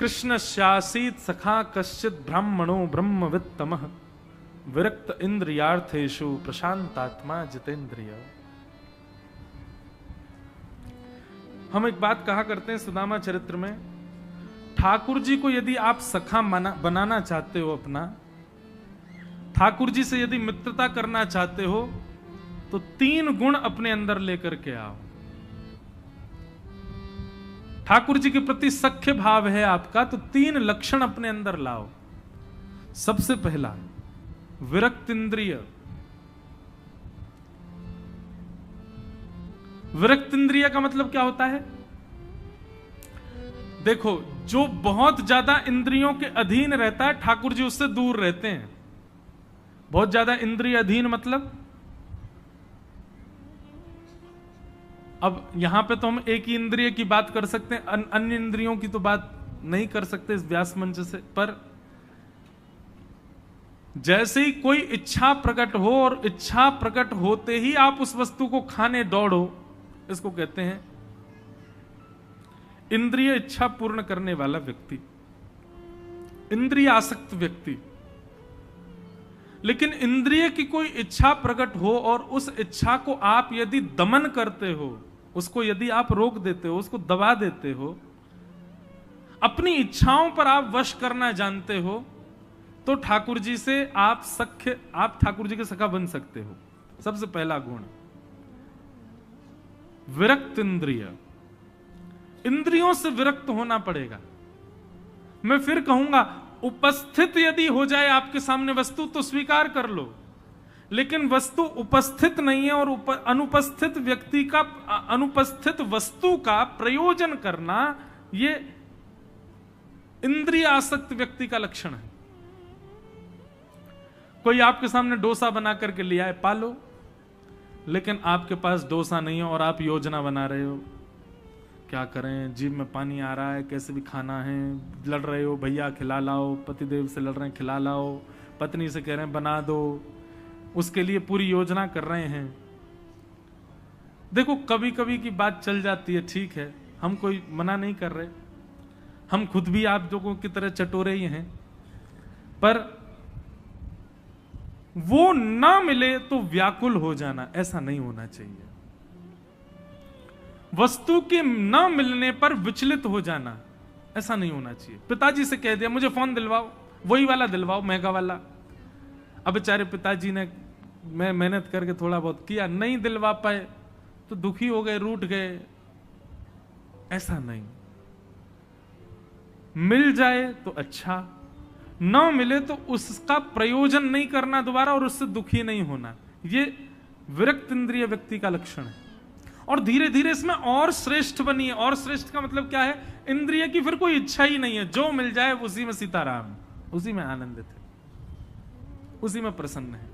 कृष्ण श्यासीत सखा कश्चित ब्राह्मणो ब्रह्मवित्तमः विरक्त इंद्रियार्थेषु प्रशांतात्मा जितेंद्रिय। हम एक बात कहा करते हैं सुदामा चरित्र में, ठाकुर जी को यदि आप सखा बनाना चाहते हो, अपना ठाकुर जी से यदि मित्रता करना चाहते हो, तो 3 गुण अपने अंदर लेकर के आओ। ठाकुर जी के प्रति सख्य भाव है आपका, तो 3 लक्षण अपने अंदर लाओ। सबसे पहला विरक्त इंद्रिय। विरक्त इंद्रिय का मतलब क्या होता है? देखो, जो बहुत ज्यादा इंद्रियों के अधीन रहता है, ठाकुर जी उससे दूर रहते हैं। बहुत ज्यादा इंद्रिय अधीन मतलब, अब यहां पे तो हम एक ही इंद्रिय की बात कर सकते हैं, अन्य इंद्रियों की तो बात नहीं कर सकते इस व्यास मंच से। पर जैसे ही कोई इच्छा प्रकट हो और इच्छा प्रकट होते ही आप उस वस्तु को खाने दौड़ो, इसको कहते हैं इंद्रिय इच्छा पूर्ण करने वाला व्यक्ति, इंद्रिय आसक्त व्यक्ति। लेकिन इंद्रिय की कोई इच्छा प्रकट हो और उस इच्छा को आप यदि दमन करते हो, उसको यदि आप रोक देते हो, उसको दबा देते हो, अपनी इच्छाओं पर आप वश करना जानते हो, तो ठाकुर जी से आप ठाकुर जी के सखा बन सकते हो। सबसे पहला गुण विरक्त इंद्रिय। इंद्रियों से विरक्त होना पड़ेगा। मैं फिर कहूंगा, उपस्थित यदि हो जाए आपके सामने वस्तु तो स्वीकार कर लो, लेकिन वस्तु उपस्थित नहीं है और अनुपस्थित व्यक्ति का, अनुपस्थित वस्तु का प्रयोजन करना, यह इंद्रिय आसक्त व्यक्ति का लक्षण है। कोई आपके सामने डोसा बना करके ले आए, पालो, लेकिन आपके पास डोसा नहीं है और आप योजना बना रहे हो, क्या करें, जीभ में पानी आ रहा है, कैसे भी खाना है, लड़ रहे हो, भैया खिला लाओ, पतिदेव से लड़ रहे हैं, खिला लाओ, पत्नी से कह रहे हैं बना दो, उसके लिए पूरी योजना कर रहे हैं। देखो, कभी कभी की बात चल जाती है, ठीक है, हम कोई मना नहीं कर रहे, हम खुद भी आप लोगों की तरह चटोरे ही हैं, पर वो ना मिले तो व्याकुल हो जाना, ऐसा नहीं होना चाहिए। वस्तु के न मिलने पर विचलित हो जाना, ऐसा नहीं होना चाहिए। पिताजी से कह दिया मुझे फोन दिलवाओ, वही वाला दिलवाओ, महंगा वाला। अब बेचारे पिताजी ने मैं मेहनत करके थोड़ा बहुत किया, नहीं दिलवा पाए तो दुखी हो गए, रूठ गए। ऐसा नहीं, मिल जाए तो अच्छा, न मिले तो उसका प्रयोजन नहीं करना दोबारा और उससे दुखी नहीं होना। यह विरक्त इंद्रिय व्यक्ति का लक्षण है। और धीरे धीरे इसमें और श्रेष्ठ बनिए। और श्रेष्ठ का मतलब क्या है? इंद्रिय की फिर कोई इच्छा ही नहीं है, जो मिल जाए उसी में सीताराम, उसी में आनंदित है, उसी में प्रसन्न है।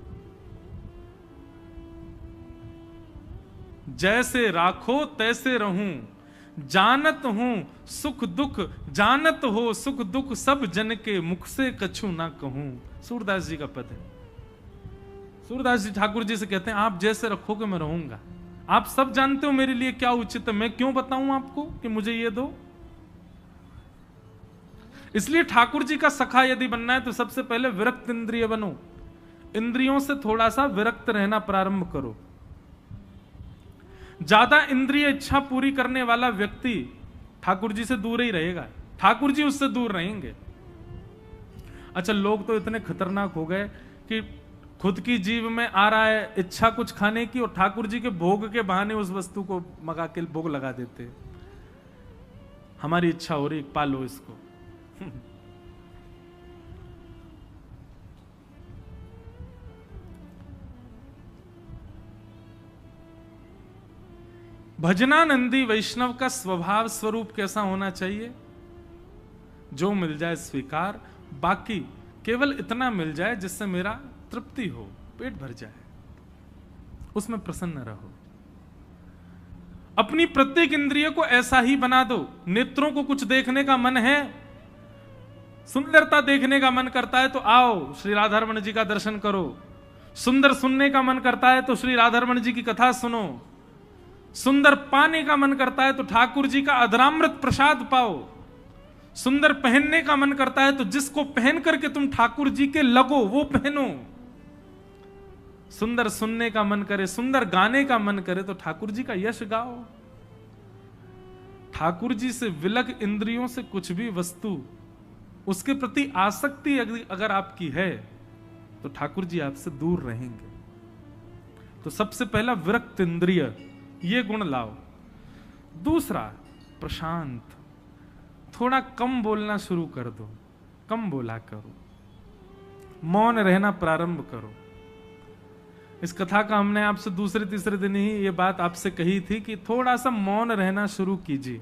जैसे राखो तैसे रहूं, जानत हूं सुख दुख, जानत हो सुख दुख सब जन के, मुख से कछु ना कहूं। सूरदास जी का पद है। सूरदास जी ठाकुर जी से कहते हैं आप जैसे रखोगे मैं रहूंगा। आप सब जानते हो मेरे लिए क्या उचित है, मैं क्यों बताऊं आपको कि मुझे ये दो। इसलिए ठाकुर जी का सखा यदि बनना है तो सबसे पहले विरक्त इंद्रिय बनो। इंद्रियों से थोड़ा सा विरक्त रहना प्रारंभ करो। ज्यादा इंद्रिय इच्छा पूरी करने वाला व्यक्ति ठाकुर जी से दूर ही रहेगा, ठाकुर जी उससे दूर रहेंगे। अच्छा, लोग तो इतने खतरनाक हो गए कि खुद की जीव में आ रहा है इच्छा कुछ खाने की और ठाकुर जी के भोग के बहाने उस वस्तु को मंगा के भोग लगा देते। हमारी इच्छा हो रही, पालो इसको। भजनानंदी वैष्णव का स्वभाव स्वरूप कैसा होना चाहिए? जो मिल जाए स्वीकार, बाकी केवल इतना मिल जाए जिससे मेरा तृप्ति हो, पेट भर जाए, उसमें प्रसन्न रहो। अपनी प्रत्येक इंद्रिय को ऐसा ही बना दो। नेत्रों को कुछ देखने का मन है, सुंदरता देखने का मन करता है तो आओ श्री राधारमण जी का दर्शन करो। सुंदर सुनने का मन करता है तो श्री राधारमण जी की कथा सुनो। सुंदर पाने का मन करता है तो ठाकुर जी का अधरामृत प्रसाद पाओ। सुंदर पहनने का मन करता है तो जिसको पहन करके तुम ठाकुर जी के लगो वो पहनो। सुंदर सुनने का मन करे, सुंदर गाने का मन करे तो ठाकुर जी का यश गाओ। ठाकुर जी से विलग इंद्रियों से कुछ भी वस्तु, उसके प्रति आसक्ति अगर आपकी है तो ठाकुर जी आपसे दूर रहेंगे। तो सबसे पहला विरक्त इंद्रिय, ये गुण लाओ। दूसरा प्रशांत, थोड़ा कम बोलना शुरू कर दो, कम बोला करो, मौन रहना प्रारंभ करो। इस कथा का हमने आपसे दूसरे तीसरे दिन ही ये बात आपसे कही थी कि थोड़ा सा मौन रहना शुरू कीजिए।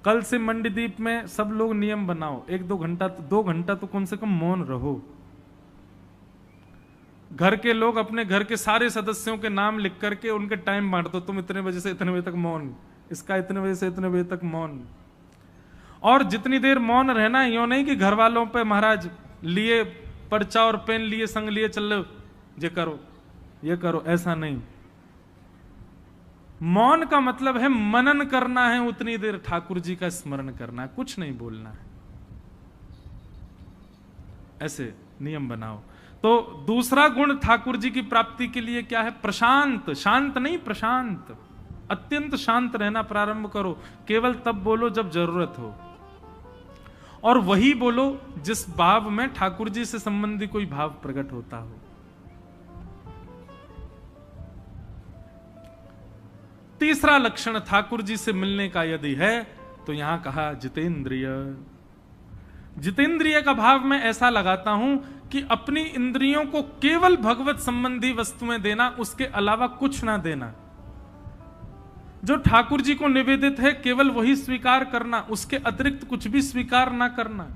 कल से मंडीदीप में सब लोग नियम बनाओ, 1-2 घंटा, 2 घंटा तो कम से कम मौन रहो। घर के लोग अपने घर के सारे सदस्यों के नाम लिख करके उनके टाइम बांट दो, तुम इतने बजे से इतने बजे तक मौन, इसका इतने बजे से इतने बजे तक मौन। और जितनी देर मौन रहना, यूं नहीं कि घर वालों पे महाराज लिए पर्चा और पेन लिए संग लिए चल लो, ये करो, ऐसा नहीं। मौन का मतलब है मनन करना है, उतनी देर ठाकुर जी का स्मरण करना है, कुछ नहीं बोलना है। ऐसे नियम बनाओ। तो दूसरा गुण ठाकुर जी की प्राप्ति के लिए क्या है? प्रशांत, शांत नहीं प्रशांत, अत्यंत शांत रहना प्रारंभ करो। केवल तब बोलो जब जरूरत हो, और वही बोलो जिस भाव में ठाकुर जी से संबंधी कोई भाव प्रकट होता हो। तीसरा लक्षण ठाकुर जी से मिलने का यदि है तो यहां कहा जितेंद्रिय। जितेंद्रिय का भाव मैं ऐसा लगाता हूं कि अपनी इंद्रियों को केवल भगवत संबंधी वस्तुएं देना, उसके अलावा कुछ ना देना। जो ठाकुर जी को निवेदित है केवल वही स्वीकार करना, उसके अतिरिक्त कुछ भी स्वीकार ना करना।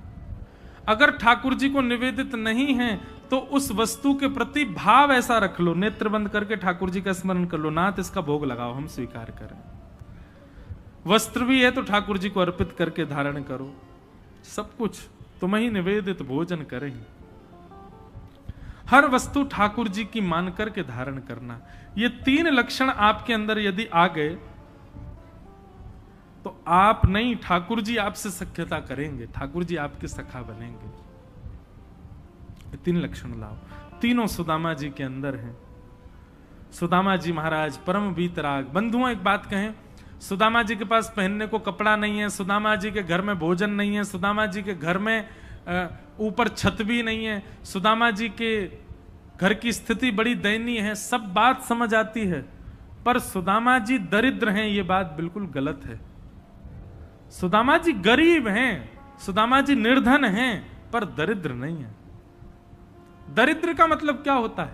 अगर ठाकुर जी को निवेदित नहीं है तो उस वस्तु के प्रति भाव ऐसा रख लो, नेत्र बंद करके ठाकुर जी का स्मरण कर लो, नाथ इसका भोग लगाओ, हम स्वीकार करें। वस्त्र भी है तो ठाकुर जी को अर्पित करके धारण करो, सब कुछ तुम ही निवेदित भोजन करें। हर वस्तु ठाकुर जी की मान करके धारण करना। ये 3 लक्षण आपके अंदर यदि आ गए तो आप नहीं, ठाकुर जी आपसे सख्यता करेंगे, ठाकुर जी आपके सखा बनेंगे। ये 3 लक्षण लाओ, तीनों सुदामा जी के अंदर हैं। सुदामा जी महाराज परम वीतराग। बंधुओं एक बात कहें, सुदामा जी के पास पहनने को कपड़ा नहीं है, सुदामा जी के घर में भोजन नहीं है, सुदामा जी के घर में ऊपर छत भी नहीं है, सुदामा जी के घर की स्थिति बड़ी दयनीय है, सब बात समझ आती है, पर सुदामा जी दरिद्र हैं, ये बात बिल्कुल गलत है। सुदामा जी गरीब हैं, सुदामा जी निर्धन हैं, पर दरिद्र नहीं है। दरिद्र का मतलब क्या होता है?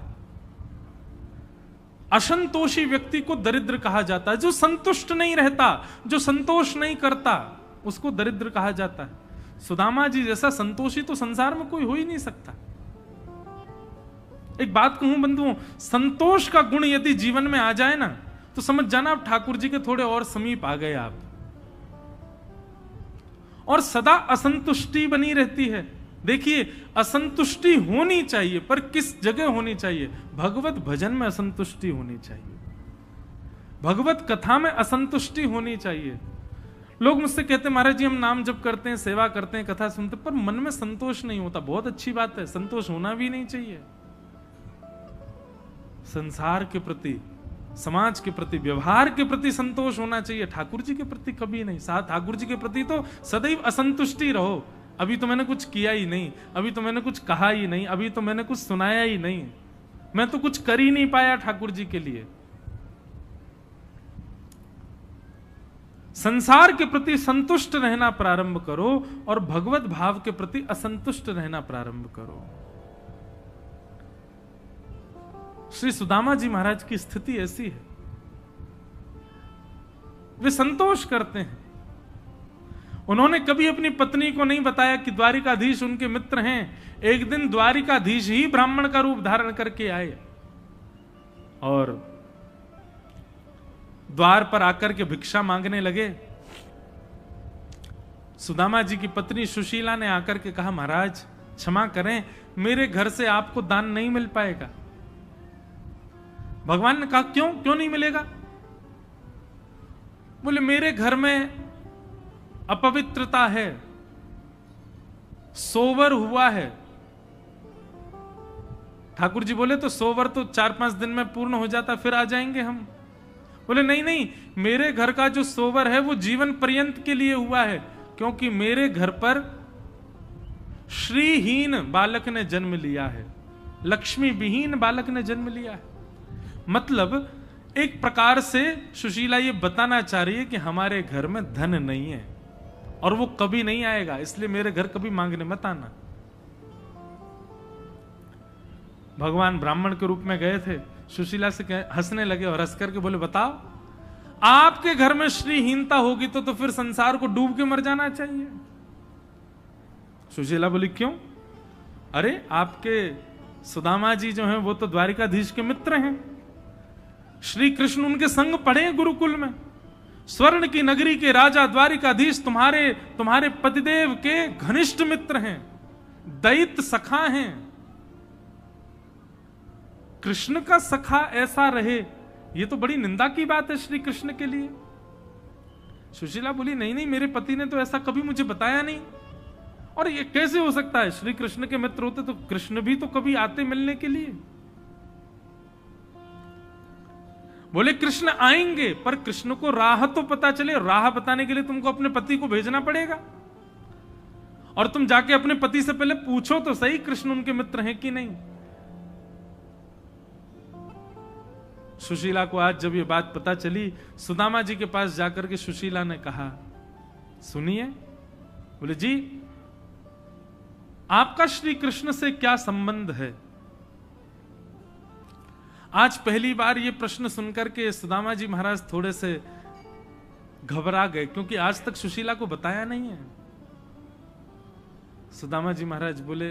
असंतोषी व्यक्ति को दरिद्र कहा जाता है। जो संतुष्ट नहीं रहता, जो संतोष नहीं करता, उसको दरिद्र कहा जाता है। सुदामा जी जैसा संतोषी तो संसार में कोई हो ही नहीं सकता। एक बात कहूं बंधुओं, संतोष का गुण यदि जीवन में आ जाए ना तो समझ जाना आप ठाकुर जी के थोड़े और समीप आ गए आप। और सदा असंतुष्टि बनी रहती है। देखिए, असंतुष्टि होनी चाहिए, पर किस जगह होनी चाहिए? भगवत भजन में असंतुष्टि होनी चाहिए, भगवत कथा में असंतुष्टि होनी चाहिए। लोग मुझसे कहते हैं महाराज जी हम नाम जप करते हैं, सेवा करते हैं, कथा सुनते, पर मन में संतोष नहीं होता। बहुत अच्छी बात है, संतोष होना भी नहीं चाहिए। संसार के प्रति, समाज के प्रति, व्यवहार के प्रति संतोष होना चाहिए, ठाकुर जी के प्रति कभी नहीं। साथ ठाकुर जी के प्रति तो सदैव असंतुष्टि रहो। अभी तो मैंने कुछ किया ही नहीं, अभी तो मैंने कुछ कहा ही नहीं, अभी तो मैंने कुछ सुनाया ही नहीं, मैं तो कुछ कर ही नहीं पाया ठाकुर जी के लिए। संसार के प्रति संतुष्ट रहना प्रारंभ करो और भगवत भाव के प्रति असंतुष्ट रहना प्रारंभ करो। श्री सुदामा जी महाराज की स्थिति ऐसी है, वे संतोष करते हैं। उन्होंने कभी अपनी पत्नी को नहीं बताया कि द्वारिकाधीश उनके मित्र हैं। एक दिन द्वारिकाधीश ही ब्राह्मण का रूप धारण करके आए और द्वार पर आकर के भिक्षा मांगने लगे। सुदामा जी की पत्नी सुशीला ने आकर के कहा, महाराज क्षमा करें, मेरे घर से आपको दान नहीं मिल पाएगा। भगवान ने कहा, क्यों नहीं मिलेगा? बोले, मेरे घर में अपवित्रता है, सोवर हुआ है। ठाकुर जी बोले तो सोवर तो 4-5 दिन में पूर्ण हो जाता, फिर आ जाएंगे हम। बोले नहीं नहीं, मेरे घर का जो सोवर है वो जीवन पर्यंत के लिए हुआ है, क्योंकि मेरे घर पर श्रीहीन बालक ने जन्म लिया है, लक्ष्मी विहीन बालक ने जन्म लिया है। मतलब एक प्रकार से सुशीला ये बताना चाह रही है कि हमारे घर में धन नहीं है और वो कभी नहीं आएगा, इसलिए मेरे घर कभी मांगने मत आना। भगवान ब्राह्मण के रूप में गए थे, सुशीला से हंसने लगे और हंस करके बोले बताओ, आपके घर में श्रीहीनता होगी तो फिर संसार को डूब के मर जाना चाहिए। सुशीला बोली क्यों? अरे आपके सुदामा जी जो हैं वो तो द्वारिकाधीश के मित्र हैं, श्री कृष्ण उनके संग पढ़े गुरुकुल में, स्वर्ण की नगरी के राजा द्वारिकाधीश तुम्हारे पतिदेव के घनिष्ठ मित्र हैं, दैत्य सखा हैं। कृष्ण का सखा ऐसा रहे, ये तो बड़ी निंदा की बात है श्री कृष्ण के लिए। सुशीला बोली नहीं नहीं, मेरे पति ने तो ऐसा कभी मुझे बताया नहीं, और ये कैसे हो सकता है? श्री कृष्ण के मित्र होते तो कृष्ण भी तो कभी आते मिलने के लिए। बोले कृष्ण आएंगे, पर कृष्ण को राह तो पता चले, राह बताने के लिए तुमको अपने पति को भेजना पड़ेगा, और तुम जाके अपने पति से पहले पूछो तो सही कृष्ण उनके मित्र हैं कि नहीं। सुशीला को आज जब ये बात पता चली, सुदामा जी के पास जाकर के सुशीला ने कहा सुनिए। बोले जी, आपका श्री कृष्ण से क्या संबंध है? आज पहली बार ये प्रश्न सुनकर के सुदामा जी महाराज थोड़े से घबरा गए, क्योंकि आज तक सुशीला को बताया नहीं है। सुदामा जी महाराज बोले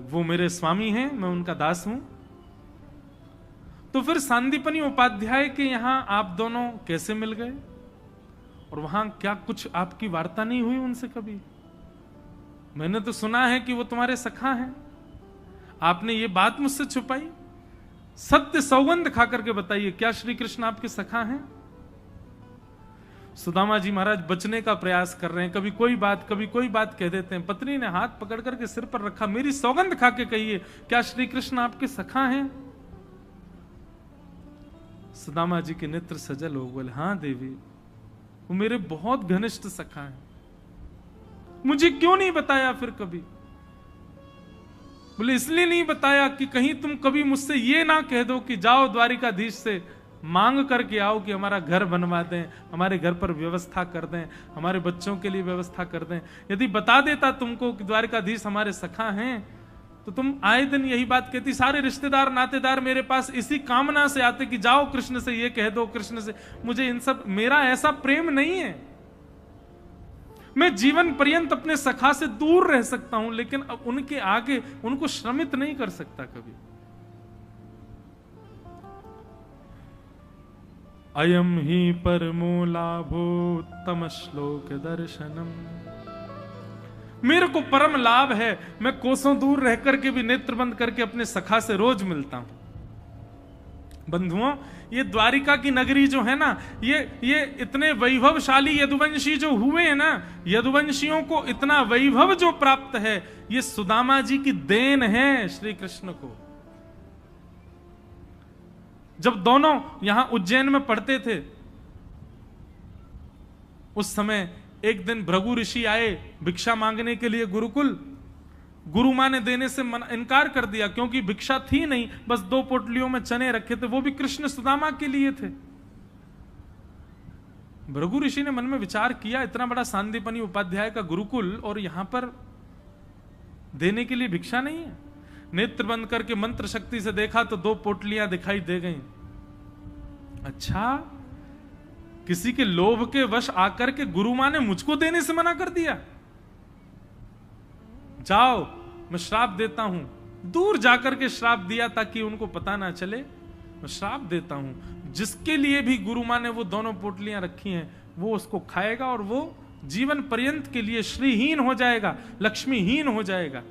वो मेरे स्वामी हैं, मैं उनका दास हूं। तो फिर सांदीपनी उपाध्याय के यहां आप दोनों कैसे मिल गए, और वहां क्या कुछ आपकी वार्ता नहीं हुई उनसे कभी? मैंने तो सुना है कि वो तुम्हारे सखा हैं, आपने ये बात मुझसे छुपाई। सत्य सौगंध खा करके बताइए, क्या श्री कृष्ण आपके सखा हैं? सुदामा जी महाराज बचने का प्रयास कर रहे हैं, कभी कोई बात कह देते हैं। पत्नी ने हाथ पकड़ करके सिर पर रखा, मेरी सौगंध खा के कहिए, क्या श्री कृष्ण आपके सखा हैं? सुदामा जी के नेत्र सजल हो, बोले हाँ देवी, वो मेरे बहुत घनिष्ठ सखा हैं। मुझे क्यों नहीं बताया फिर कभी? बोले इसलिए नहीं बताया कि कहीं तुम कभी मुझसे ये ना कह दो कि जाओ द्वारिकाधीश से मांग करके आओ कि हमारा घर बनवा दें, हमारे घर पर व्यवस्था कर दें, हमारे बच्चों के लिए व्यवस्था कर दें। यदि बता देता तुमको कि द्वारिकाधीश हमारे सखा हैं, तो तुम आए दिन यही बात कहती। सारे रिश्तेदार नातेदार मेरे पास इसी कामना से आते कि जाओ कृष्ण से ये कह दो, कृष्ण से। मुझे इन सब, मेरा ऐसा प्रेम नहीं है। मैं जीवन पर्यंत अपने सखा से दूर रह सकता हूं, लेकिन अब उनके आगे उनको श्रमित नहीं कर सकता कभी। अयम ही परमो लाभोत्तम श्लोक दर्शनम, मेरे को परम लाभ है, मैं कोसों दूर रह करके भी नेत्र बंद करके अपने सखा से रोज मिलता हूं। बंधुओं, ये द्वारिका की नगरी जो है ना, ये इतने वैभवशाली यदुवंशी जो हुए हैं ना, यदुवंशियों को इतना वैभव जो प्राप्त है, ये सुदामा जी की देन है श्री कृष्ण को। जब दोनों यहां उज्जैन में पढ़ते थे, उस समय एक दिन भृगु ऋषि आए भिक्षा मांगने के लिए गुरुकुल। गुरु मां ने देने से इनकार कर दिया, क्योंकि भिक्षा थी नहीं, बस 2 पोटलियों में चने रखे थे, वो भी कृष्ण सुदामा के लिए थे। भृगु ऋषि ने मन में विचार किया, इतना बड़ा सांदीपनी उपाध्याय का गुरुकुल और यहां पर देने के लिए भिक्षा नहीं है। नेत्र बंद करके मंत्र शक्ति से देखा तो 2 पोटलियां दिखाई दे गईं। अच्छा, किसी के लोभ के वश आकर के गुरु मां ने मुझको देने से मना कर दिया। जाओ, मैं श्राप देता हूं। दूर जाकर के श्राप दिया ताकि उनको पता ना चले। मैं श्राप देता हूं, जिसके लिए भी गुरु मां ने वो दोनों पोटलियां रखी हैं, वो उसको खाएगा और वो जीवन पर्यंत के लिए श्रीहीन हो जाएगा, लक्ष्मीहीन हो जाएगा।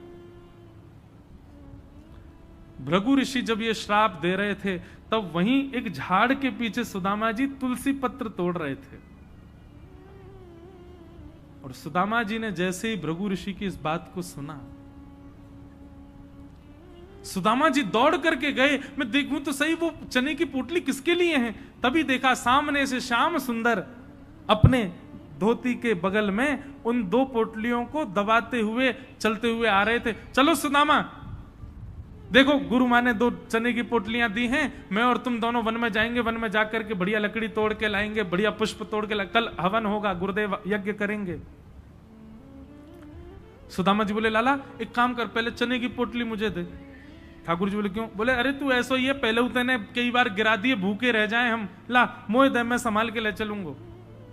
भृगु ऋषि जब ये श्राप दे रहे थे, तब वहीं एक झाड़ के पीछे सुदामा जी तुलसी पत्र तोड़ रहे थे। और सुदामा जी ने जैसे ही भृगु ऋषि की इस बात को सुना, सुदामा जी दौड़ करके गए, मैं देखूं तो सही वो चने की पोटली किसके लिए है। तभी देखा सामने से श्याम सुंदर अपने धोती के बगल में उन 2 पोटलियों को दबाते हुए चलते हुए आ रहे थे। चलो सुदामा, देखो गुरु माँ ने 2 चने की पोटलियां दी हैं, मैं और तुम दोनों वन में जाएंगे, वन में जाकर के बढ़िया लकड़ी तोड़ के लाएंगे, बढ़िया पुष्प तोड़ के कल हवन होगा, गुरुदेव यज्ञ करेंगे। सुदामा जी बोले लाला एक काम कर, पहले चने की पोटली मुझे दे। ठाकुर जी बोले क्यों? बोले अरे तू ऐसा ही है, पहले उतने कई बार गिरा दिए, भूखे रह जाए हम, ला मोह दे, मैं संभाल के ले चलूंगा।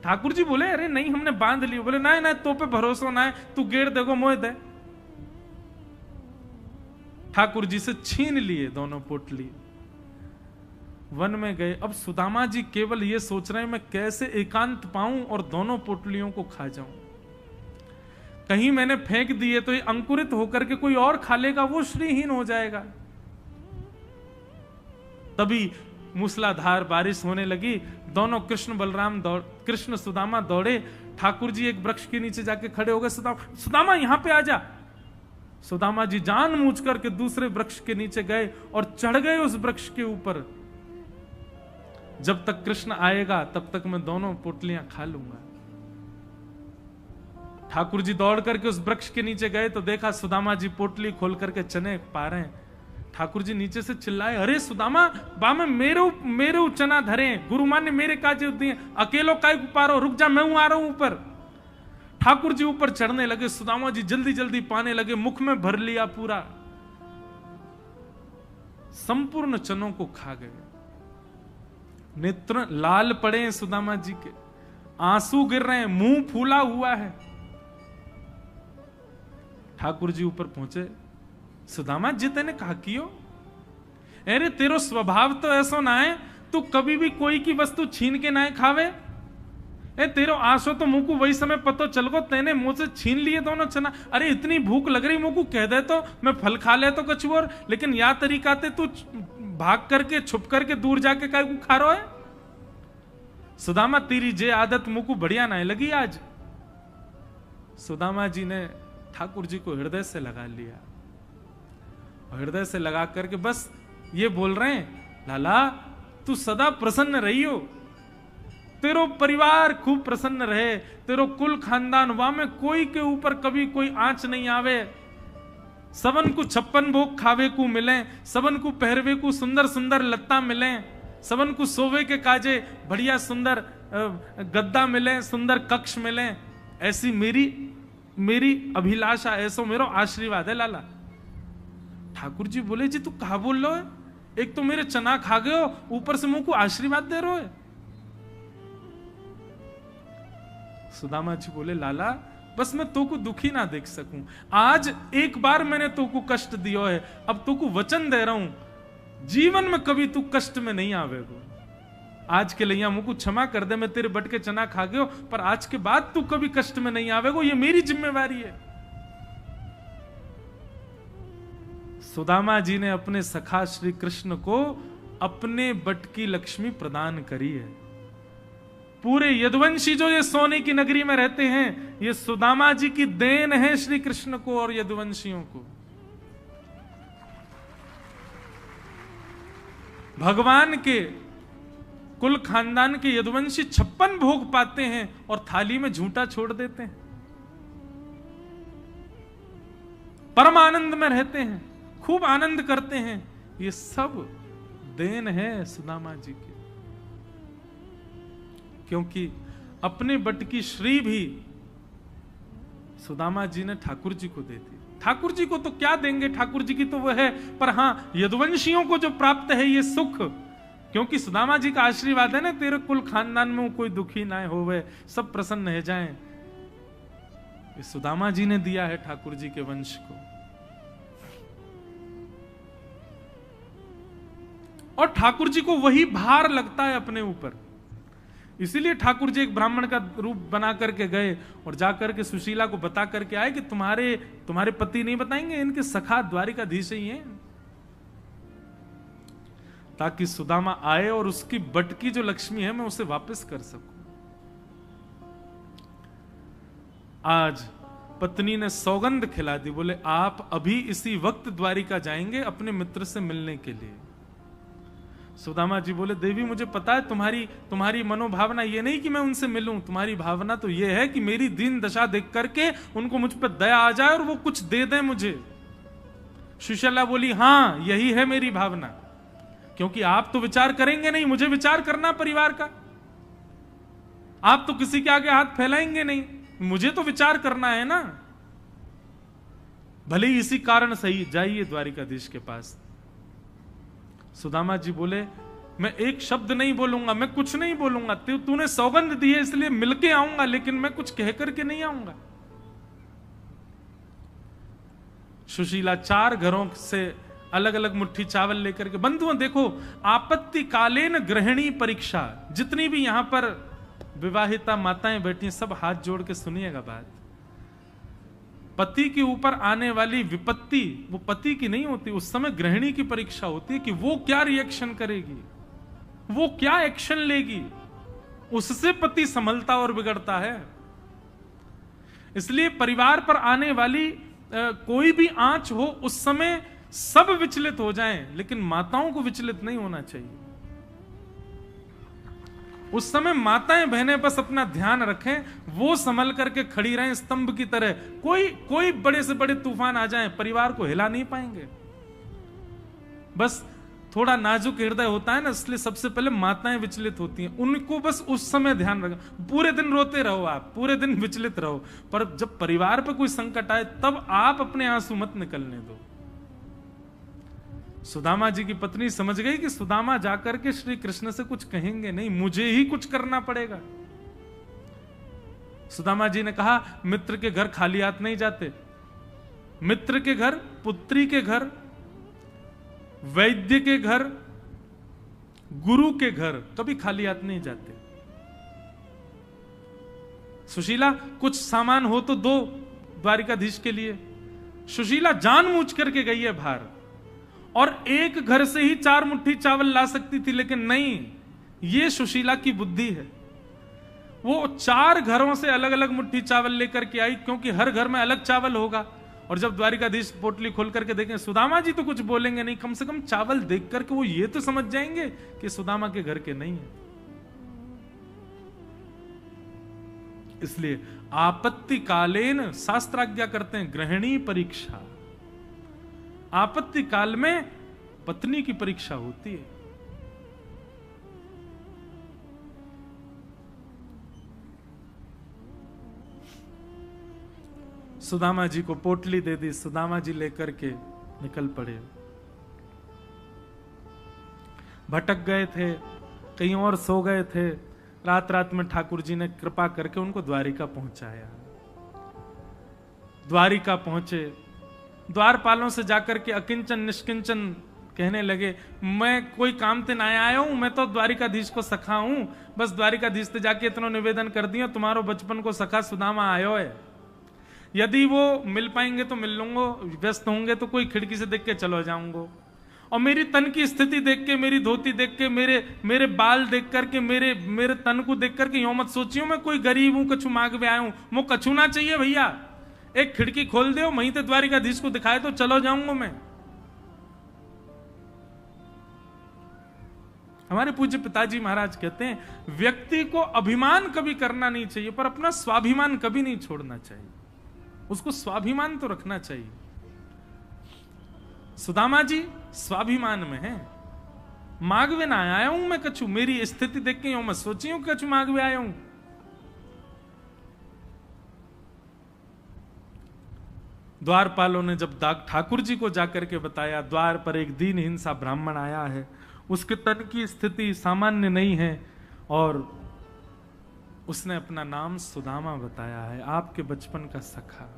ठाकुर जी बोले अरे नहीं हमने बांध ली। बोले नहीं नहीं तो पे भरोसा ना है, तू गेड़ देखो मोह दे। ठाकुर जी से छीन लिए दोनों पोटली, वन में गए। अब सुदामा जी केवल ये सोच रहे हैं मैं कैसे एकांत पाऊं और दोनों पोटलियों को खा जाऊं। कहीं मैंने फेंक दिए तो ये अंकुरित होकर के कोई और खा लेगा, वो श्रीहीन हो जाएगा। तभी मूसलाधार बारिश होने लगी, दोनों कृष्ण सुदामा दौड़े। ठाकुर जी एक वृक्ष के नीचे जाके खड़े हो गए, सुदामा यहां पे आ जा। सुदामा जी जानबूझ करके दूसरे वृक्ष के नीचे गए और चढ़ गए उस वृक्ष के ऊपर। जब तक कृष्ण आएगा तब तक मैं दोनों पोटलियां खा लूंगा। ठाकुर जी दौड़ करके उस वृक्ष के नीचे गए तो देखा सुदामा जी पोटली खोल करके चने पा रहे हैं। ठाकुर जी नीचे से चिल्लाए, अरे सुदामा बा में मेरे चना धरे, गुरु मान ने मेरे काजे दिए, अकेलो काय पारो, रुक जा मैं आ रहा हूं ऊपर। ठाकुर जी ऊपर चढ़ने लगे, सुदामा जी जल्दी जल्दी पाने लगे, मुख में भर लिया पूरा, संपूर्ण चनों को खा गए। नेत्र लाल पड़े हैं सुदामा जी के, आंसू गिर रहे हैं, मुंह फूला हुआ है। ठाकुर जी ऊपर पहुंचे, सुदामा जी तेने कहा कियो? अरे तेरो स्वभाव तो ऐसा ना है, तू कभी भी कोई की वस्तु छीन के ना खावे। ए तेरो आशो तो मुंह को वही समय पतो चल गो, तेने मुंह से छीन लिए दोनों चना। अरे इतनी भूख लग रही, मुंह को कह दे तो मैं फल खा ले तो कछु और, लेकिन या तरीका ते तू भाग करके छुप करके दूर जाके काय को खा रो है। सुदामा तेरी जे आदत मुंह को बढ़िया ना लगी आज। सुदामा जी ने ठाकुर जी को हृदय से लगा लिया, हृदय से लगा करके बस ये बोल रहे हैं, लाला तू सदा प्रसन्न रही हो, तेरो परिवार खूब प्रसन्न रहे, तेरो कुल खानदान वा में कोई के ऊपर कभी कोई आंच नहीं आवे, सबन को 56 भोग खावे को मिले, सबन को पहरवे को सुंदर सुंदर लत्ता मिले, सबन को सोवे के काजे बढ़िया सुंदर गद्दा मिले, सुंदर कक्ष मिले। ऐसी मेरी अभिलाषा, ऐसा मेरा आशीर्वाद है लाला। ठाकुर जी बोले जी तू कहा बोल रहे हो, एक तो मेरे चना खा गए हो, ऊपर से मुंह को आशीर्वाद दे रहे हो। सुदामा जी बोले लाला बस मैं तो को दुखी ना देख सकूं, आज एक बार मैंने तो को कष्ट दियो है, अब तो को वचन दे रहा हूं जीवन में कभी तू कष्ट में नहीं आवेगो। आज के लिए मुझको क्षमा कर दे, मैं तेरे बट के चना खा गयो, पर आज के बाद तू कभी कष्ट में नहीं आवेगो, ये मेरी जिम्मेवारी है। सुदामा जी ने अपने सखा श्री कृष्ण को अपने बट की लक्ष्मी प्रदान करी है। पूरे यदुवंशी जो ये सोने की नगरी में रहते हैं, ये सुदामा जी की देन है श्री कृष्ण को और यदुवंशियों को। भगवान के कुल खानदान के यदुवंशी 56 भोग पाते हैं और थाली में झूठा छोड़ देते हैं, परम आनंद में रहते हैं, खूब आनंद करते हैं। ये सब देन है सुदामा जी की, क्योंकि अपने बट की श्री भी सुदामा जी ने ठाकुर जी को दे दी। ठाकुर जी को तो क्या देंगे, ठाकुर जी की तो वो है, पर हां यदुवंशियों को जो प्राप्त है ये सुख, क्योंकि सुदामा जी का आशीर्वाद है ना, तेरे कुल खानदान में कोई दुखी ना होवे, सब प्रसन्न हो जाएं। ये सुदामा जी ने दिया है ठाकुर जी के वंश को। और ठाकुर जी को वही भार लगता है अपने ऊपर, इसीलिए ठाकुर जी एक ब्राह्मण का रूप बना करके गए और जाकर के सुशीला को बता करके आए कि तुम्हारे पति नहीं बताएंगे, इनके सखा द्वारिकाधीश ही हैं, ताकि सुदामा आए और उसकी बट की जो लक्ष्मी है मैं उसे वापस कर सकूं। आज पत्नी ने सौगंध खिला दी, बोले आप अभी इसी वक्त द्वारिका जाएंगे अपने मित्र से मिलने के लिए। सुदामा जी बोले देवी मुझे पता है तुम्हारी मनोभावना ये नहीं कि मैं उनसे मिलूं, तुम्हारी भावना तो ये है कि मेरी दीन दशा देख करके उनको मुझ पर दया आ जाए और वो कुछ दे दें मुझे। सुशीला बोली हां यही है मेरी भावना, क्योंकि आप तो विचार करेंगे नहीं, मुझे विचार करना परिवार का। आप तो किसी के आगे हाथ फैलाएंगे नहीं, मुझे तो विचार करना है ना। भले ही इसी कारण सही, जाइए द्वारिकाधीश के पास। सुदामा जी बोले मैं एक शब्द नहीं बोलूंगा, मैं कुछ नहीं बोलूंगा, तूने सौगंध दी है इसलिए मिलके आऊंगा, लेकिन मैं कुछ कह करके नहीं आऊंगा। सुशीला 4 घरों से अलग अलग मुट्ठी चावल लेकर के, बंधुओं देखो आपत्तिकालीन गृहिणी परीक्षा, जितनी भी यहां पर विवाहिता माताएं बैठी हैं सब हाथ जोड़ के सुनिएगा बात। पति के ऊपर आने वाली विपत्ति वो पति की नहीं होती, उस समय गृहिणी की परीक्षा होती है कि वो क्या रिएक्शन करेगी, वो क्या एक्शन लेगी, उससे पति संभलता और बिगड़ता है। इसलिए परिवार पर आने वाली कोई भी आंच हो उस समय सब विचलित हो जाएं, लेकिन माताओं को विचलित नहीं होना चाहिए। उस समय माताएं बहनें बस अपना ध्यान रखें, वो संभल करके खड़ी रहें स्तंभ की तरह। कोई बड़े से बड़े तूफान आ जाएं, परिवार को हिला नहीं पाएंगे। बस थोड़ा नाजुक हृदय होता है ना, इसलिए सबसे पहले माताएं विचलित होती हैं, उनको बस उस समय ध्यान रखें। पूरे दिन रोते रहो आप, पूरे दिन विचलित रहो, पर जब परिवार पर कोई संकट आए तब आप अपने आंसू मत निकलने दो। सुदामा जी की पत्नी समझ गई कि सुदामा जाकर के श्री कृष्ण से कुछ कहेंगे नहीं, मुझे ही कुछ करना पड़ेगा। सुदामा जी ने कहा मित्र के घर खाली हाथ नहीं जाते, मित्र के घर, पुत्री के घर, वैद्य के घर, गुरु के घर कभी खाली हाथ नहीं जाते। सुशीला कुछ सामान हो तो दो द्वारिकाधीश के लिए। सुशीला जानबूझ करके गई है बाहर, और एक घर से ही 4 मुट्ठी चावल ला सकती थी, लेकिन नहीं, ये सुशीला की बुद्धि है। वो 4 घरों से अलग अलग मुट्ठी चावल लेकर के आई, क्योंकि हर घर में अलग चावल होगा। और जब द्वारिकाधीश पोटली खोल करके देखें सुदामा जी तो कुछ बोलेंगे नहीं, कम से कम चावल देख करके वो ये तो समझ जाएंगे कि सुदामा के घर के नहीं है। इसलिए आपत्तिकालीन शास्त्राज्ञा करते हैं गृहिणी परीक्षा, आपत्ति काल में पत्नी की परीक्षा होती है। सुदामा जी को पोटली दे दी, सुदामा जी लेकर के निकल पड़े। भटक गए थे, कहीं और सो गए थे, रात रात में ठाकुर जी ने कृपा करके उनको द्वारिका पहुंचाया। द्वारिका पहुंचे, द्वारपालों से जाकर के अकिंचन निष्किंचन कहने लगे, मैं कोई काम ते ना आया हूं, मैं तो द्वारिकाधीश को सखा हूं, बस द्वारिकाधीश से जाके इतना निवेदन कर दिया, तुम्हारो बचपन को सखा सुदामा आयो है, यदि वो मिल पाएंगे तो मिल लूंगा, व्यस्त होंगे तो कोई खिड़की से देख के चलो जाऊंगा। और मेरी तन की स्थिति देख के, मेरी धोती देख के, मेरे बाल देख करके, मेरे तन को देख करके यो मत सोचियो मैं कोई गरीब हूं, कछु मांग में आया हूं, वो कछु ना चाहिए भैया, एक खिड़की खोल दो, वहीं ते द्वारिकाधीश को दिखाए तो चलो जाऊंगा मैं। हमारे पूज्य पिताजी महाराज कहते हैं व्यक्ति को अभिमान कभी करना नहीं चाहिए, पर अपना स्वाभिमान कभी नहीं छोड़ना चाहिए, उसको स्वाभिमान तो रखना चाहिए। सुदामा जी स्वाभिमान में है, मांगवे ना आया हूं मैं कछु, मेरी स्थिति देख के मैं सोची हूं कछु मांगवे आया हूं। द्वारपालों ने जब ठाकुर जी को जाकर के बताया द्वार पर एक दीन हिंसा ब्राह्मण आया है, उसके तन की स्थिति सामान्य नहीं है, और उसने अपना नाम सुदामा बताया है, आपके बचपन का सखा।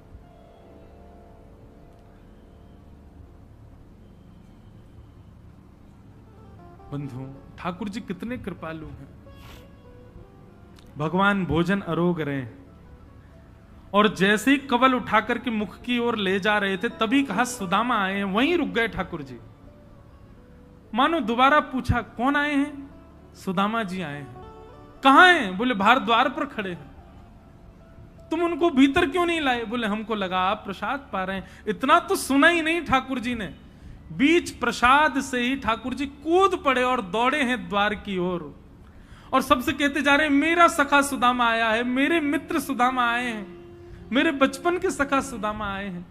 बंधु ठाकुर जी कितने कृपालु हैं। भगवान भोजन अरोग रहे, और जैसे ही कवल उठाकर के मुख की ओर ले जा रहे थे तभी कहा सुदामा आए हैं, वहीं रुक गए ठाकुर जी। मानो दोबारा पूछा कौन आए हैं, सुदामा जी आए हैं। कहां हैं? बोले बाहर द्वार पर खड़े हैं। तुम उनको भीतर क्यों नहीं लाए? बोले हमको लगा आप प्रसाद पा रहे हैं। इतना तो सुना ही नहीं ठाकुर जी ने, बीच प्रसाद से ही ठाकुर जी कूद पड़े और दौड़े हैं द्वार की ओर, और सबसे कहते जा रहे हैं मेरा सखा सुदामा आया है, मेरे मित्र सुदामा आए हैं, मेरे बचपन के सखा सुदामा आए हैं।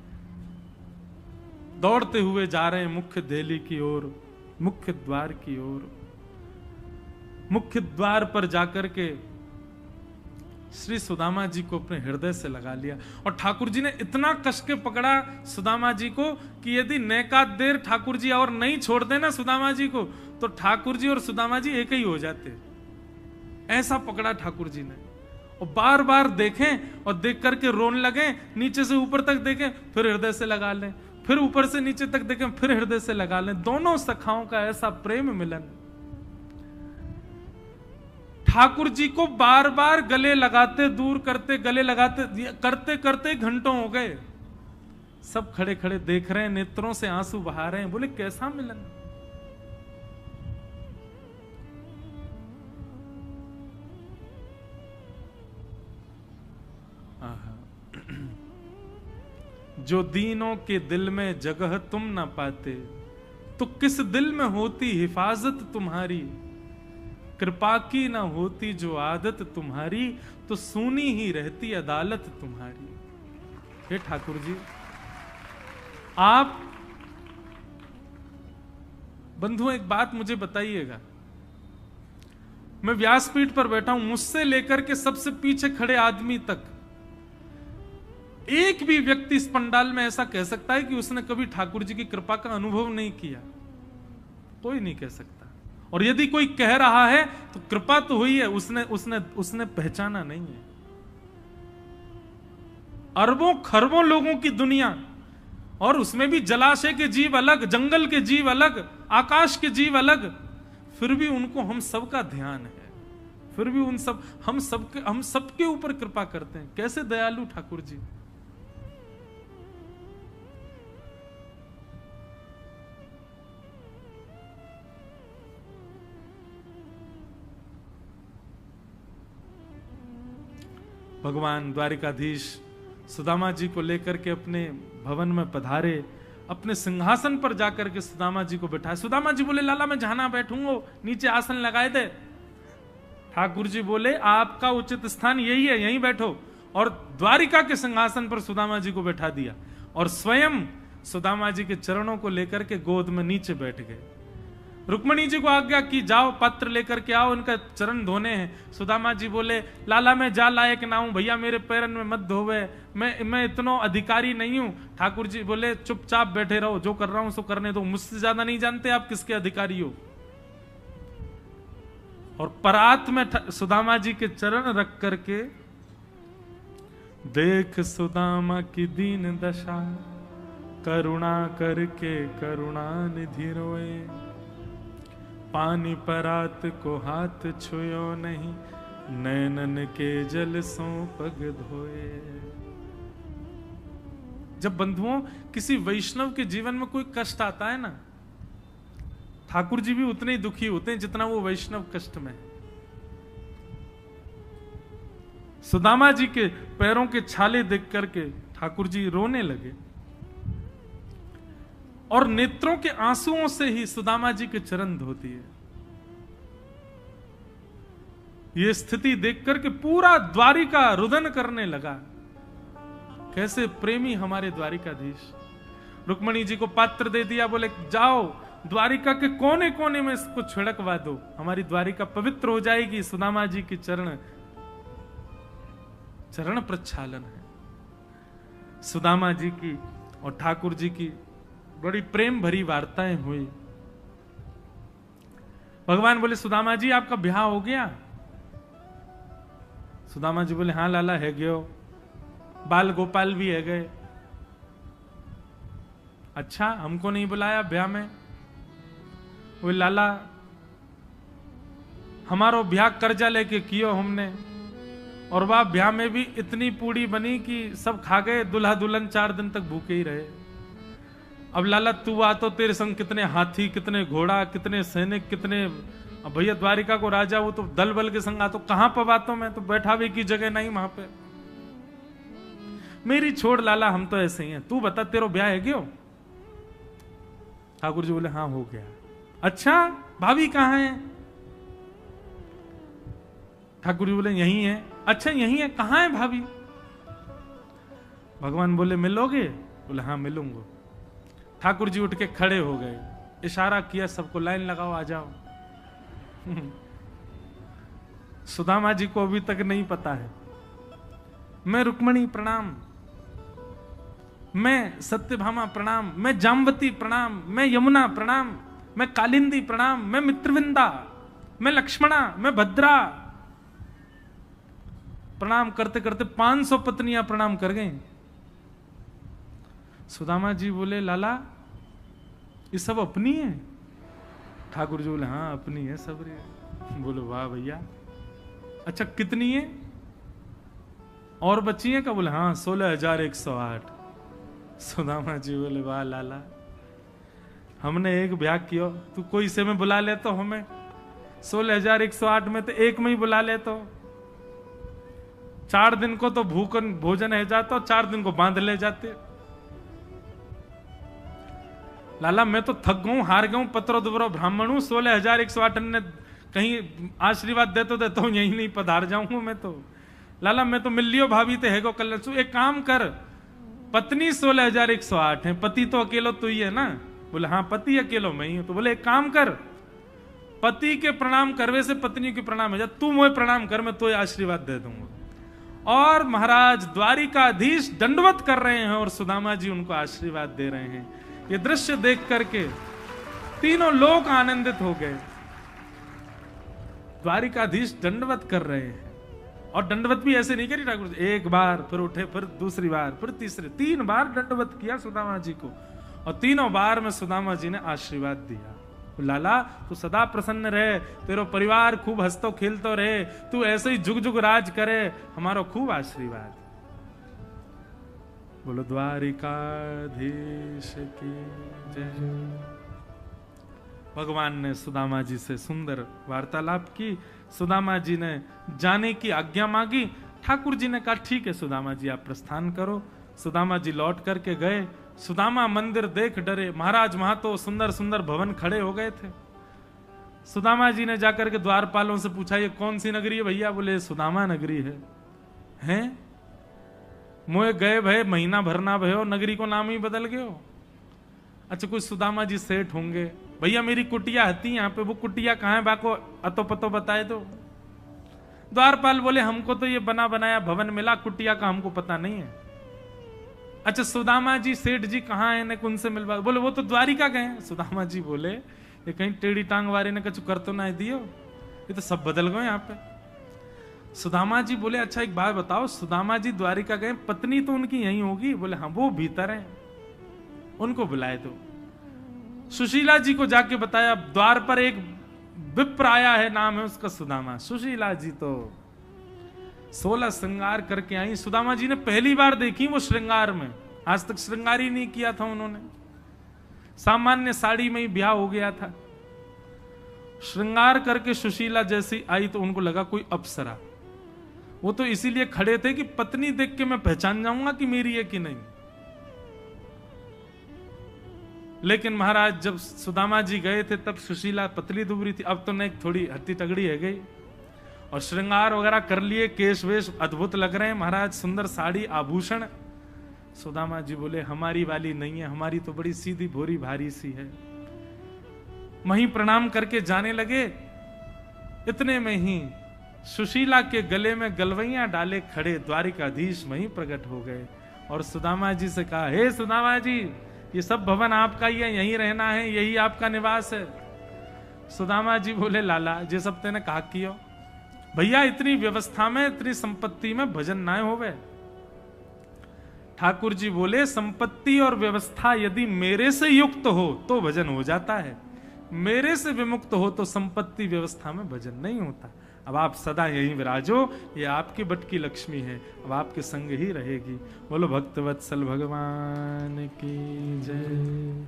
दौड़ते हुए जा रहे हैं मुख्य देली की ओर, मुख्य द्वार की ओर। मुख्य द्वार पर जाकर के श्री सुदामा जी को अपने हृदय से लगा लिया, और ठाकुर जी ने इतना कस के पकड़ा सुदामा जी को कि यदि नैका देर ठाकुर जी और नहीं छोड़ देना सुदामा जी को, तो ठाकुर जी और सुदामा जी एक ही हो जाते। ऐसा पकड़ा ठाकुर जी ने, और बार बार देखें और देख करके रोने लगे, नीचे से ऊपर तक देखें फिर हृदय से लगा लें, फिर ऊपर से नीचे तक देखें फिर हृदय से लगा लें। दोनों सखाओं का ऐसा प्रेम मिलन। ठाकुर जी को बार बार गले लगाते, दूर करते, गले लगाते करते करते घंटों हो गए। सब खड़े खड़े देख रहे हैं, नेत्रों से आंसू बहा रहे हैं। बोले कैसा मिलन। जो दीनों के दिल में जगह तुम ना पाते, तो किस दिल में होती हिफाजत तुम्हारी। कृपा की ना होती जो आदत तुम्हारी, तो सुनी ही रहती अदालत तुम्हारी। हे ठाकुर जी, आप बंधुओं एक बात मुझे बताइएगा। मैं व्यासपीठ पर बैठा हूं, मुझसे लेकर के सबसे पीछे खड़े आदमी तक एक भी व्यक्ति इस पंडाल में ऐसा कह सकता है कि उसने कभी ठाकुर जी की कृपा का अनुभव नहीं किया? कोई नहीं कह सकता। और यदि कोई कह रहा है तो कृपा तो हुई है, उसने पहचाना नहीं है। अरबों खरबों लोगों की दुनिया, और उसमें भी जलाशय के जीव अलग, जंगल के जीव अलग, आकाश के जीव अलग, फिर भी उनको हम सबका ध्यान है, फिर भी हम सबके ऊपर कृपा करते हैं। कैसे दयालु ठाकुर जी। भगवान द्वारिकाधीश सुदामा जी को लेकर के अपने भवन में पधारे, अपने सिंहासन पर जाकर के सुदामा जी को बैठाए। सुदामा जी बोले लाला मैं जहां बैठूंगा नीचे आसन लगाए दे। ठाकुर जी बोले आपका उचित स्थान यही है, यहीं बैठो। और द्वारिका के सिंहासन पर सुदामा जी को बैठा दिया, और स्वयं सुदामा जी के चरणों को लेकर के गोद में नीचे बैठ गए। रुक्मणी जी को आज्ञा की जाओ पत्र लेकर के आओ, इनका चरण धोने हैं। सुदामा जी बोले लाला मैं जा लायक ना हूं, भैया मेरे पैरन में मत धोवे, मैं इतना अधिकारी नहीं हूं। ठाकुर जी बोले चुपचाप बैठे रहो, जो कर रहा हूं सो करने दो, मुझसे ज्यादा नहीं जानते आप किसके अधिकारी हो। और परात में सुदामा जी के चरण रख करके, देख सुदामा की दीन दशा, करुणा करके करुणा निधि रोए, पानी परात को हाथ छुयो नहीं, नैनन के जल सो पग धोए। जब बंधुओं किसी वैष्णव के जीवन में कोई कष्ट आता है ना, ठाकुर जी भी उतने ही दुखी होते हैं जितना वो वैष्णव कष्ट में। सुदामा जी के पैरों के छाले देख करके ठाकुर जी रोने लगे, और नेत्रों के आंसुओं से ही सुदामा जी के चरण धोती है। यह स्थिति देख करके पूरा द्वारिका रुदन करने लगा। कैसे प्रेमी हमारे द्वारिकाधीश। रुक्मणी जी को पात्र दे दिया, बोले जाओ द्वारिका के कोने कोने में इसको छिड़कवा दो, हमारी द्वारिका पवित्र हो जाएगी। सुदामा जी की चरण प्रक्षालन है। सुदामा जी की और ठाकुर जी की बड़ी प्रेम भरी वार्ताएं हुई। भगवान बोले सुदामा जी आपका ब्याह हो गया? सुदामा जी बोले हाँ लाला है गयो, बाल गोपाल भी है गए। अच्छा हमको नहीं बुलाया ब्याह में? वो लाला हमारो ब्याह कर्जा लेके कियो हमने, और वह ब्याह में भी इतनी पूड़ी बनी कि सब खा गए, दुल्हा दुल्हन 4 दिन तक भूखे ही रहे। अब लाला तू आ तो तेरे संग कितने हाथी, कितने घोड़ा, कितने सैनिक, कितने, अब भैया द्वारिका को राजा वो तो दल बल के संग आ, तो कहां पर बातों में तो बैठा भी की जगह नहीं वहां पे। मेरी छोड़ लाला, हम तो ऐसे ही हैं, तू बता तेरो ब्याह है क्यों? ठाकुर जी बोले हाँ हो गया। अच्छा भाभी कहाँ है? ठाकुर जी बोले यही है। अच्छा यही है, कहाँ है भाभी? भगवान बोले मिलोगे? बोले हाँ मिलूंगा। ठाकुर जी उठ के खड़े हो गए, इशारा किया सबको लाइन लगाओ आ जाओ। सुदामा जी को अभी तक नहीं पता है, मैं रुक्मणी प्रणाम, मैं सत्यभामा प्रणाम, मैं जाम्बती प्रणाम, मैं यमुना प्रणाम, मैं कालिंदी प्रणाम, मैं मित्रविंदा, मैं लक्ष्मणा, मैं भद्रा। प्रणाम करते करते 500 पत्नियां प्रणाम कर गई। सुदामा जी बोले लाला ये सब अपनी है? ठाकुर जी बोले हाँ अपनी है सब रे। बोले वाह भैया, अच्छा कितनी है? और बच्ची है क्या? बोले हाँ 16,108। सुदामा जी बोले वाह लाला, हमने एक ब्याह किया, तू कोई से में बुला ले तो हमें 16,108 में तो एक में ही बुला ले तो 4 दिन को तो भोजन है जाता, 4 दिन को बांध ले जाते। लाला मैं तो थक गऊ, हार गऊ, पत्रो दुबरो ब्राह्मण हूं, 16,108 ने कहीं आशीर्वाद देते देता हूं, यही नहीं पधार जाऊंगा मैं तो। लाला मैं तो मिल लियो भाभी ते हैगो कल, एक काम कर, पत्नी 16,108 है, पति तो अकेलो तू ही है ना? बोले हाँ पति अकेलो मैं ही हूं। तो बोले एक काम कर, पति के प्रणाम करवे से पत्नी के प्रणाम हो जा, तू मुझे प्रणाम कर, मैं तो आशीर्वाद दे दूंगा। और महाराज द्वारिकाधीश दंडवत कर रहे हैं और सुदामा जी उनको आशीर्वाद दे रहे हैं। ये दृश्य देख करके तीनों लोग आनंदित हो गए। द्वारिकाधीश दंडवत कर रहे हैं, और दंडवत भी ऐसे नहीं करी ठाकुर, एक बार फिर उठे, फिर दूसरी बार, फिर तीसरे, 3 बार दंडवत किया सुदामा जी को, और तीनों बार में सुदामा जी ने आशीर्वाद दिया। लाला तू सदा प्रसन्न रहे, तेरो परिवार खूब हंसतो खेलतो रहे, तू ऐसे ही जुग जुग राज करे, हमारो खूब आशीर्वाद। बोलो द्वारिकाधीश की जय। भगवान ने सुदामा जी से सुंदर वार्तालाप की, सुदामा जी ने जाने की आज्ञा मांगी। ठाकुर जी ने कहा ठीक है सुदामा जी आप प्रस्थान करो। सुदामा जी लौट करके गए। सुदामा मंदिर देख डरे, महाराज वहां तो सुंदर सुंदर भवन खड़े हो गए थे। सुदामा जी ने जाकर के द्वारपालों से पूछा ये कौन सी नगरी है भैया? बोले सुदामा नगरी है। हैं? मोए गए भय महीना भरना भयो, नगरी को नाम ही बदल गए हो। अच्छा कोई सुदामा जी सेठ होंगे। भैया मेरी कुटिया हती यहाँ पे, वो कुटिया कहाँ है बाको अतो पतो बताए दो। द्वारपाल बोले हमको तो ये बना बनाया भवन मिला, कुटिया का हमको पता नहीं है। अच्छा सुदामा जी सेठ जी कहाँ है, ने कौन से मिलवा? बोले वो तो द्वारिका गए। सुदामा जी बोले ये कहीं टेढ़ी टांग वाले ने कछु कर तो ना दियो, ये तो सब बदल गए यहाँ पे। सुदामा जी बोले अच्छा एक बात बताओ, सुदामा जी द्वारिका गए, पत्नी तो उनकी यही होगी? बोले हाँ वो भीतर है, उनको बुलाए दो। सुशीला जी को जाके बताया, द्वार पर एक विप्र आया है, नाम है उसका सुदामा। सुशीला जी तो 16 श्रृंगार करके आई। सुदामा जी ने पहली बार देखी वो श्रृंगार में, आज तक श्रृंगार ही नहीं किया था उन्होंने, सामान्य साड़ी में ही ब्याह हो गया था। श्रृंगार करके सुशीला जैसी आई तो उनको लगा कोई अप्सरा। वो तो इसीलिए खड़े थे कि पत्नी देख के मैं पहचान जाऊंगा कि मेरी है कि नहीं। लेकिन महाराज जब सुदामा जी गए थे तब सुशीला पतली दुबरी थी, अब तो नहीं थोड़ी हट्टी तगड़ी है गई, और श्रृंगार वगैरह कर लिए, केश वेश अद्भुत लग रहे हैं महाराज, सुंदर साड़ी आभूषण। सुदामा जी बोले हमारी वाली नहीं है, हमारी तो बड़ी सीधी भोरी भारी सी है। वहीं प्रणाम करके जाने लगे, इतने में ही सुशीला के गले में गलवैया डाले खड़े द्वारिकाधीश वहीं प्रकट हो गए और सुदामा जी से कहा, हे सुदामा जी ये सब भवन आपका ही है, यहीं रहना है, यही आपका निवास है। सुदामा जी बोले लाला जे सब तेने कहा कियो, भैया इतनी व्यवस्था में, इतनी संपत्ति में भजन ना होवे। ठाकुर जी बोले संपत्ति और व्यवस्था यदि मेरे से युक्त हो तो भजन हो जाता है, मेरे से विमुक्त हो तो संपत्ति व्यवस्था में भजन नहीं होता। अब आप सदा यहीं विराजो, ये आपकी बट की लक्ष्मी है, अब आपके संग ही रहेगी। बोलो भक्तवत्सल भगवान की जय।